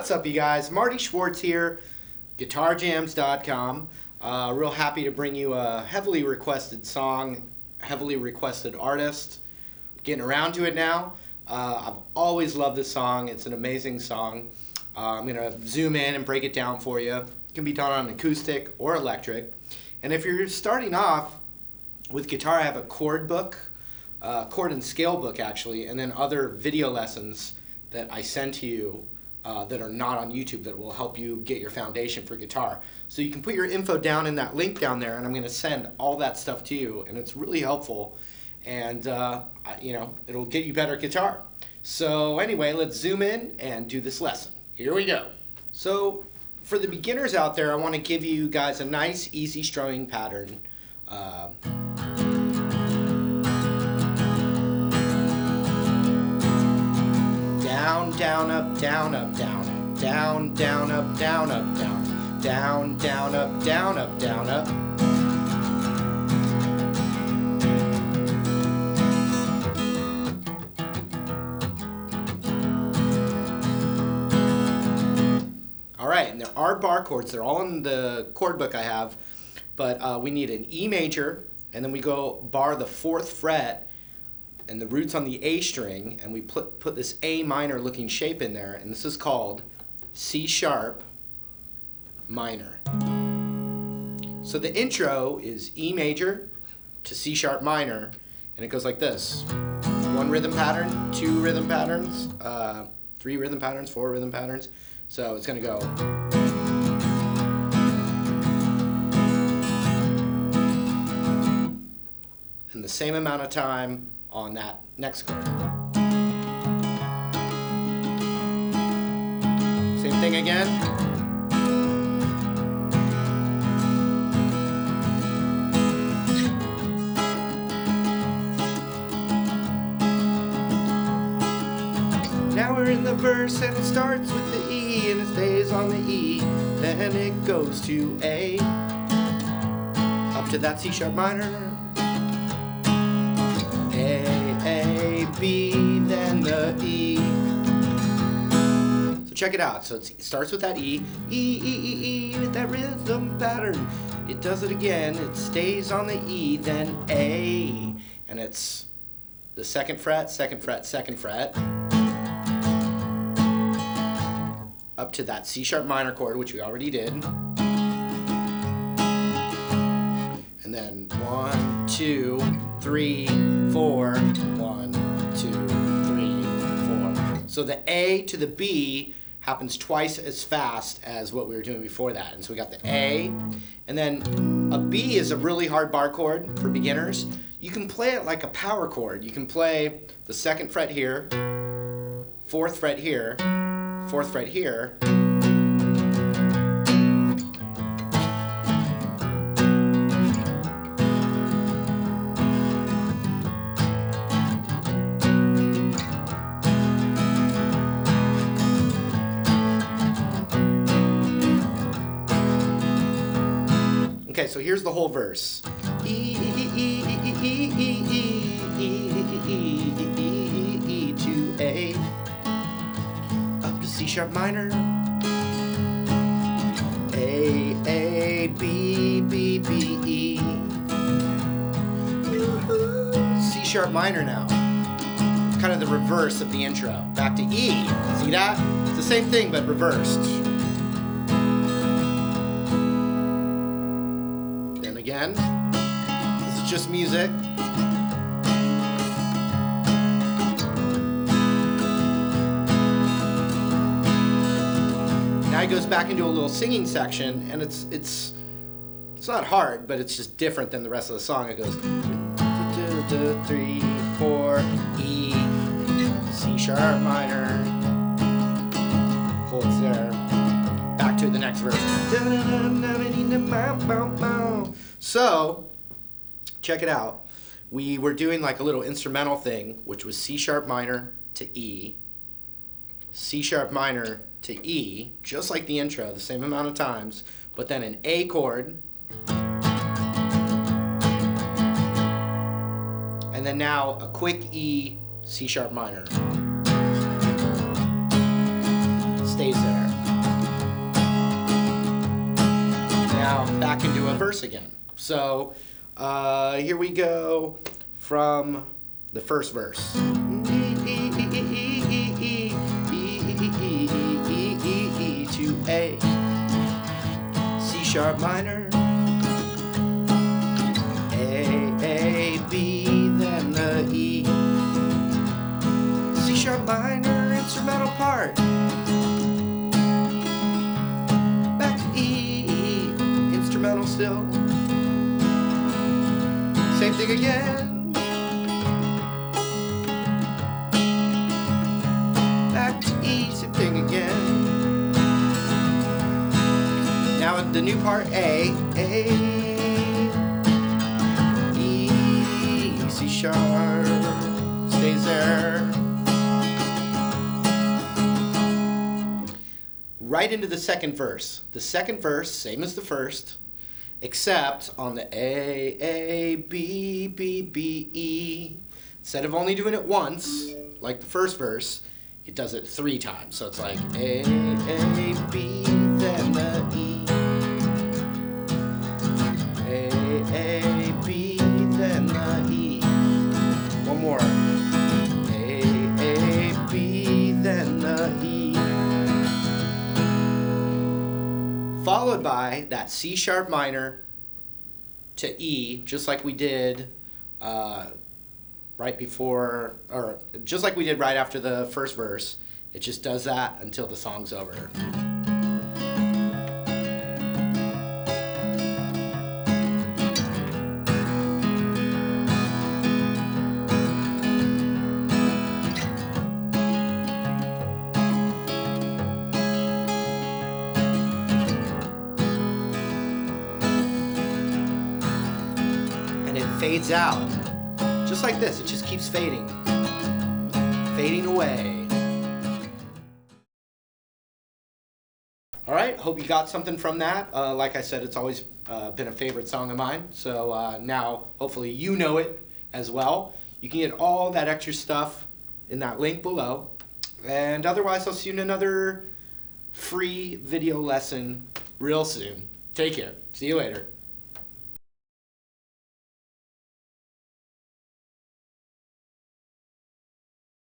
What's up, you guys? Marty Schwartz here, GuitarJamz.com. Real happy to bring you a heavily requested song, heavily requested artist. Getting around to it now. I've always loved this song. It's an amazing song. I'm going to zoom in and break it down for you. It can be done on acoustic or electric. And if you're starting off with guitar, I have a chord book, chord and scale book actually, and then other video lessons that I send to you that are not on YouTube that will help you get your foundation for guitar. So you can put your info down in that link down there, and I'm going to send all that stuff to you, and it's really helpful, and you know, it'll get you better at guitar. So anyway, let's zoom in and do this lesson. Here we go. So for the beginners out there, I want to give you guys a nice, easy strumming pattern. Down, down, up, down, up, down, up, down, down, up, down, up, down, down, down, up, down, up, down, up. All right, and there are bar chords. They're all in the chord book I have, but we need an E major, and then we go bar the 4th fret, and the root's on the A string, and we put this A minor looking shape in there, and this is called C sharp minor. So the intro is E major to C sharp minor, and it goes like this. 1 rhythm pattern, 2 rhythm patterns, 3 rhythm patterns, 4 rhythm patterns. So it's gonna go. And the same amount of time on that next chord. Same thing again. Now we're in the verse and it starts with the E and it stays on the E, then it goes to A, up to that C sharp minor. A, B, then the E. So check it out. So it starts with that E, E, E, E, E, with that rhythm pattern. It does it again. It stays on the E, then A. And it's the 2nd fret, 2nd fret, 2nd fret, up to that C sharp minor chord, which we already did. And then 1, 2, 3, 4, 1, 2, 3, 4. So the A to the B happens twice as fast as what we were doing before that. And so we got the A, and then a B is a really hard bar chord for beginners. You can play it like a power chord. You can play the 2nd fret here, 4th fret here, 4th fret here. Okay, so here's the whole verse. E, E, E, E, E, E, E, E, E, E, to A, up to C sharp minor. A, B, B, B, E. C sharp minor now. It's kind of the reverse of the intro. Back to E. See that? It's the same thing, but reversed. Again, this is just music. Now he goes back into a little singing section, and it's not hard, but it's just different than the rest of the song. It goes 3, 4, E, C sharp minor, holds there. Back to the next verse. So, check it out. We were doing like a little instrumental thing, which was C sharp minor to E, C sharp minor to E, just like the intro, the same amount of times, but then an A chord, and then now a quick E, C sharp minor. Stays there. Now back into a verse again. So here we go from the first verse. E to A, C sharp minor, A, B, then the E, C sharp minor, instrumental part, back to E, instrumental still, same thing again, back to E, same thing again. Now the new part, A, E, C sharp, stays there. Right into the second verse. The second verse, same as the first, except on the A, B, B, B, E. Instead of only doing it once, like the first verse, it does it 3 times. So it's like A, B, then the E. A, B, then the E. One more. A, B, then the E. Followed by that C sharp minor to E, just like we did right before, or just like we did right after the first verse. It just does that until the song's over. Fades out, just like this. It just keeps fading away. All right, hope you got something from that. Like I said, it's always been a favorite song of mine, so now hopefully you know it as well. You can get all that extra stuff in that link below, and otherwise I'll see you in another free video lesson real soon. Take care. See you later.